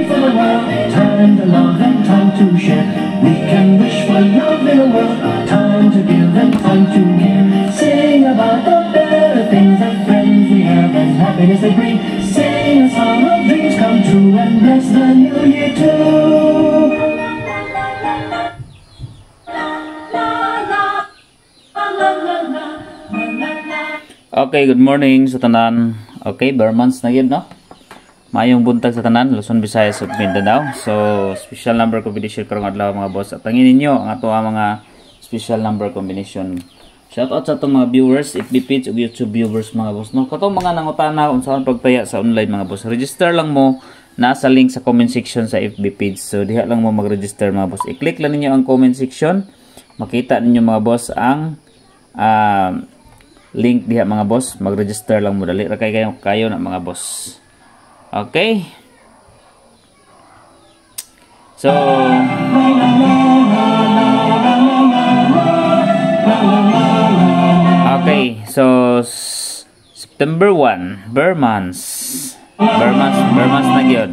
for the world. Time to love and time to share. We can wish for love in the world. Time to give and time to care. Sing about the better things, the friends we have and happiness they bring. Sing a song of dreams come true and bless the new year too. Okay, good morning sa tanan. Okay, Burmans na yun, no? Mayong buntag sa tanan, Luzon, Visayas ug Mindanao. So, special number combination karong adlaw mga boss. At tangin ninyo ang ato mga special number combination. Shout out sa atong mga viewers, FB page ug YouTube viewers mga boss, no? Katong mga nangutana kung saan pagtaya sa online mga boss. Register lang mo nasa link sa comment section sa FB page. So, diha lang mo mag-register mga boss. I-click lang ninyo ang comment section. Makita ninyo mga boss ang link diha mga boss. Mag-register lang mo, dali ra kayo na mga boss. Okay, so September 1, Burmans na gyud.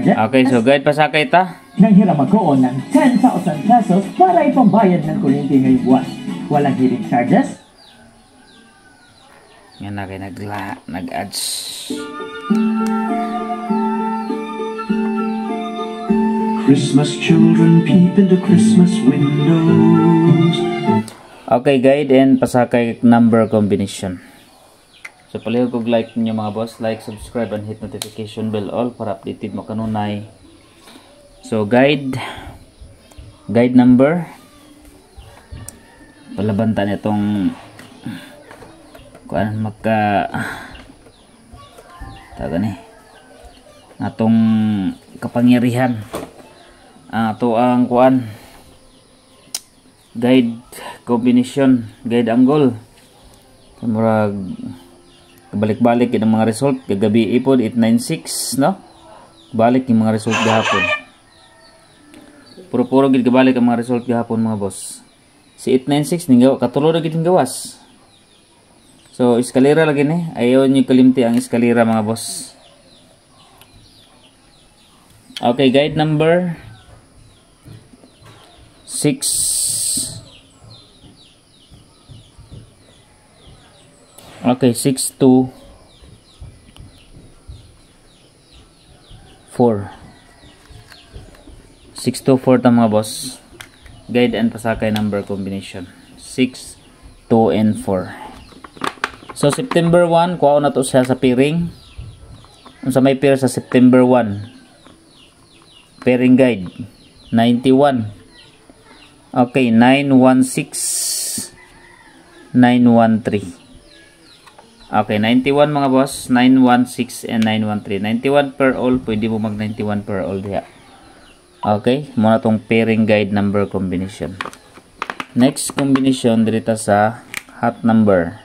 Okay, so guide pasakay ta. Nanghiram ako ng 10,000 pesos para ipambayad ng kuryente ngayong buwan. Walang hidden charges. Yan na kayo nag-ads. Christmas children peep into Christmas windows. Okay, guide and pasakay number combination. So palihog kog like niyo mga boss, like, subscribe and hit notification bell all para updated mo kanunay. So guide number, palabantan itong kuan magka taga ni atong kapangyarihan ato ang kuan guide combination, guide angle. Murag balik-balik yung mga result kagabi ipod 896, no? Balik yung mga result gahapon. Puro-puro gid kabalik ang mga result gahapon mga boss. Si 896 ning katulo na gid gawas. So eskalera lagi ni, ayaw niyo kalimti ang eskalera mga boss. Okay, guide number 6. Okay, 6 to 4. 6 to 4 ta mga boss. Guide and pasakay number combination. 6, 2, and 4. So September 1, kuha na to siya sa pairing. Unsa may pair sa September 1? Pairing guide 91. Okay, 916, 913. Okay, 91 mga boss, 916 and 913. 91 per all, pwede mo mag 91 per all diha. Okay, muna tong pairing guide number combination. Next combination dirita sa hot number.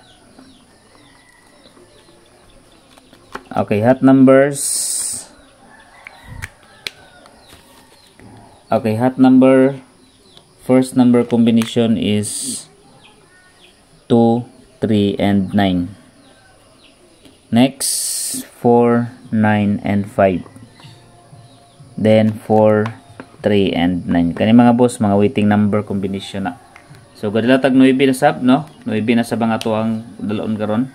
Okay, hot numbers. Okay, hot number, first number combination is 2, 3, and 9. Next, 4, 9, and 5. Then 4, 3, and 9. Kani mga boss, mga waiting number combination na. So gadilatag 9 na sab, no? 9 na sab ang ato ang dalaon karon.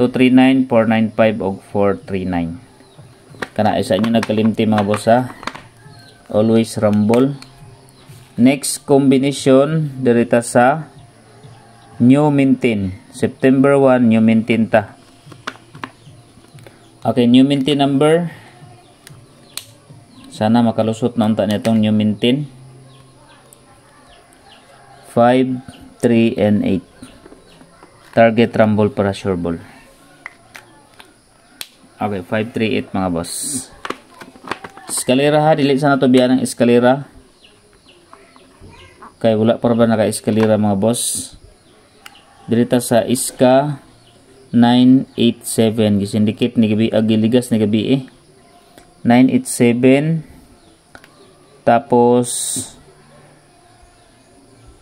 239, 495 og 439. Kana isa inyo nagkalimti mga boss ha. Always rumble. Next combination dirita sa new maintain. September 1 new maintain ta. Okay, new maintain number. Sana makalusot na unta nitong new maintain. 5, 3, and 8. Target rumble para sure ball. Okay, 5, 3, 8 mga boss. Eskalera ha, dili sana to biyan ng eskalera. Kaya wala pa ba naka-eskalera mga boss. Dirita sa iska 987 gisindicate ni gabi agiligas ni gabi 987 tapos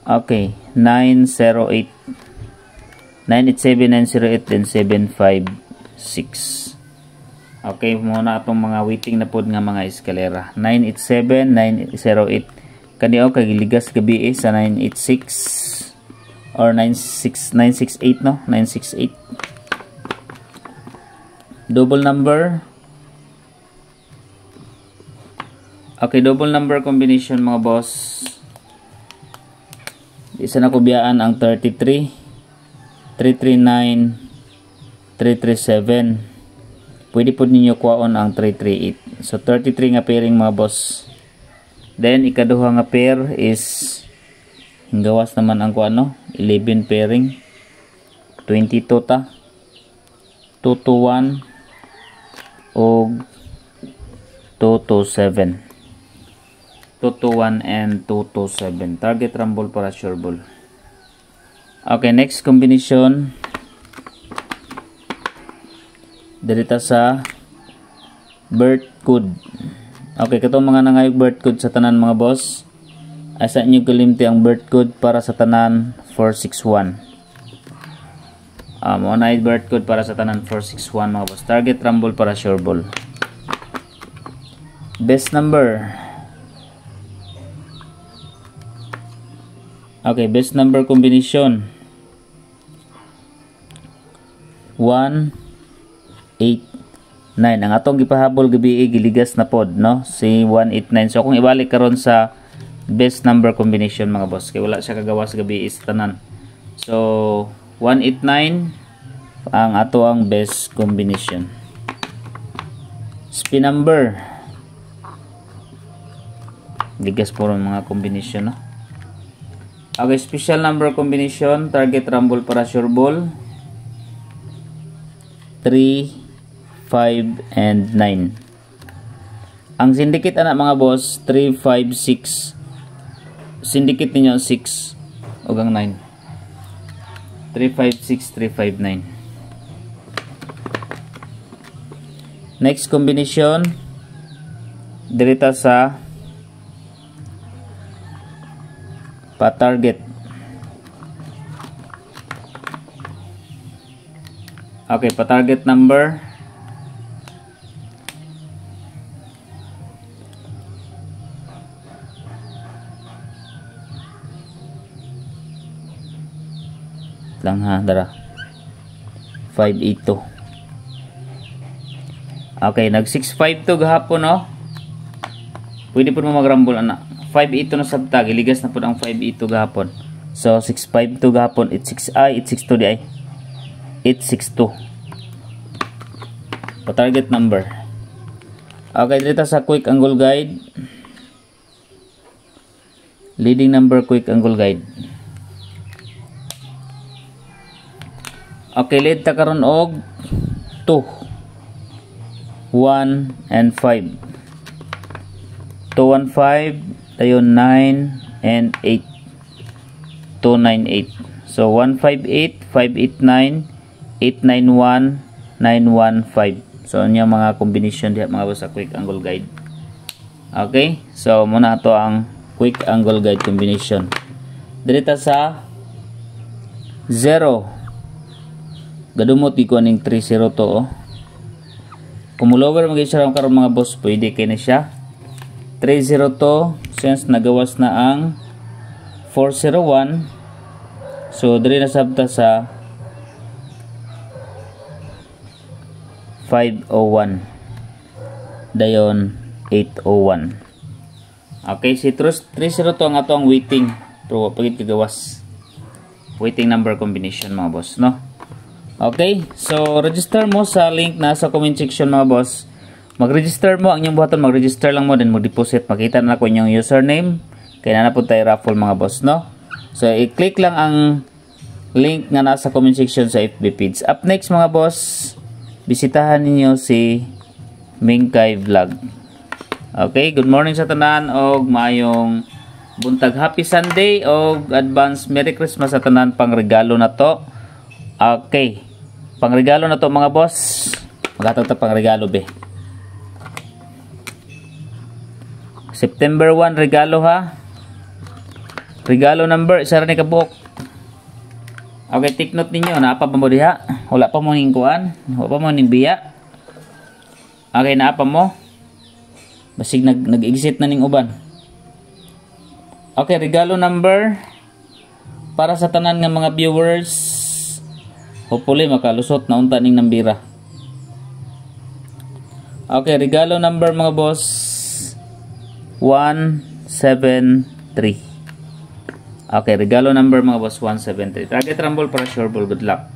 okay 908 987, 908, then 756. Okay, muna itong mga waiting na pod nga mga eskalera. 987, 908. Kaniyo kay ligas gabi sa 986 or 968 no? 968. Double number. Okay, double number combination mga boss. Isa na kubiyaan ang 33, 339, 337. Pwede po ninyo kuhaon ang 338. So 33 nga pairing mga boss. Then ikaduha nga pair is gawas naman ang kuano, 11 pairing. 22 ta. 221 o 227. 221 and 227. Target rumble para sure ball. Okay, next combination. Dirita sa birth code. Okay, katong mga nangayog birth code sa tanan mga boss. Asa nyo kalimti ang birth code para sa tanan 461. Mo na birth code para sa tanan 461 mga boss. Target rumble para sure ball. Best number. Okay, best number combination. 1 8 9. Ang atong gipahabol gabi giligas na pod no, si 189. So kung ibalik karon sa best number combination mga boss, kay wala siya kagawas gabi is tanan. So 189 ang ato ang best combination. Spin number. Ligas po mga combination no. Okay, special number combination, target rumble para sure ball. 3 5 and 9. Ang syndicate anak mga boss 3 5 6. Syndicate ninyo 6 ugang 9. 3 5 6 3 5 9. Next combination dirita sa pa-target. Okay, pa-target number. Lang ha, dara. 582. Okay, nag 652 gahapon no. Pwede po mo magrambol anak. 582 na sabtag, iligas na po ang 582 gahapon. So 652 gahapon, 862 di ay. 862. Pa target number. Okay, dito sa quick angle guide. Leading number quick angle guide. Okay, lead ta karon og 2, 1 and 5. 215, dayon 9 and 8. 298. So 158, 589, 891, 915. So anya mga combination diha mga boss sa quick angle guide. Okay? So muna ato ang quick angle guide combination. Dirita sa 0. Gadumot iko ning 30 to oh. Kumulover mag-isara karon mga boss, pwede kay na siya. 30 to since nagawas na ang 401. So diri na sabta sa 501. Dayon 801. Okay, si 30 to ang ato ang waiting. Pero pagit kagawas. Waiting number combination mga boss, no? Okay, so register mo sa link na sa comment section mga boss. Mag-register mo ang inyong buhaton, mag-register lang mo then mag-deposit. Makita na ko inyong username. Kaya na po tayo raffle mga boss, no? So i-click lang ang link nga nasa comment section sa FB page. Up next mga boss, bisitahan ninyo si Mingkay Vlog. Okay, good morning sa tanan og maayong buntag, happy Sunday og advance Merry Christmas sa tanan, pang regalo na to. Okay, pang regalo na to mga boss. Magatag ta pang regalo be. September 1 regalo ha. Regalo number isa ra ni kabuok. Okay, take note ninyo, naapa pa mo diha? Wala pa mo ning kuan, wala pa mo ning biya. Okay, naapa mo? Basig nag-exit na ning uban. Okay, regalo number para sa tanan nga mga viewers. Hopefully makalusot na unta ning nambira. Okay, regalo number mga boss 173. Okay, regalo number mga boss 173. Target rumble para sure ball. Good luck.